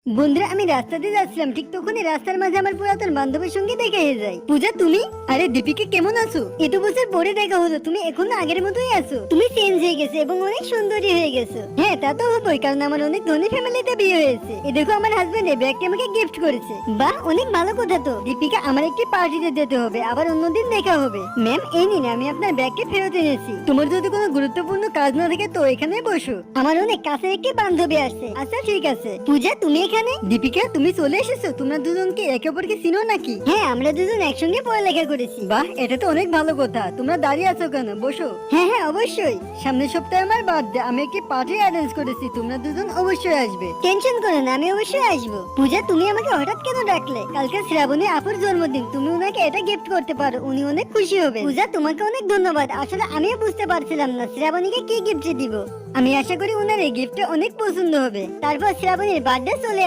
বন্ধুরা, আমি রাস্তা দিয়ে যাচ্ছিলাম, ঠিক তখনই রাস্তার মাঝে আমার পুরাতন বান্ধবীর সঙ্গে দেখা হয়ে যায়। পূজা, তুমি? আরে দীপিকা, কেমন আছো? এত বছর পরে দেখা হলো, তুমি এখনো আগের মতোই আছো। তুমি চেঞ্জ হয়ে গেছো এবং অনেক সুন্দরী হয়ে গেছো। হ্যাঁ, তা তো হবোই, কারণ আমার অনেক ধনী ফ্যামিলিতে বিয়ে হয়েছে। এ দেখো, আমার হাজবেন্ড এই ব্যাগটি আমাকে গিফট করেছে। বাহ, অনেক ভালো কথা তো। দীপিকা, আমার একটি পার্টিতে যেতে হবে, আবার অন্যদিন দেখা হবে। ম্যাম, এই নিন, আমি আপনার ব্যাগটি ফেরত এনেছি। তোমার যদি কোনো গুরুত্বপূর্ণ কাজ না থাকে তো এখানে বসো। আমার অনেক কাছের একটি বান্ধবী আসছে। আচ্ছা, ঠিক আছে। পূজা, তুমি এখানে? দীপিকা, তুমি চলে এসেছো। তোমরা দুজনকে একে অপরকে চিনো নাকি? হ্যাঁ, আমরা দুজন একসঙ্গে পড়ালেখা করেছি। বাহ, এটা তো অনেক ভালো কথা। তোমরা দাঁড়িয়ে আছো কেন? বসো। হ্যাঁ হ্যাঁ, অবশ্যই। সামনের সপ্তাহে আমার বার্থডে, আমি একটি পার্টি অ্যারেঞ্জ করেছি, তোমরা দুজন অবশ্যই আসবে। টেনশন করো না, আমি অবশ্যই আসবো। পূজা, তুমি আমাকে হঠাৎ কেন ডাকলে? কালকে শ্রাবণী আপুর জন্মদিন, তুমি ওনাকে এটা গিফট করতে পারো, উনি অনেক খুশি হবে। পূজা, তোমাকে অনেক ধন্যবাদ। আসলে আমিও বুঝতে পারছিলাম না শ্রাবণীকে কি গিফট দিব। আমি আশা করি ওনার এই গিফটটা অনেক পছন্দ হবে। তারপর শ্রাবণীর বার্থডে চলে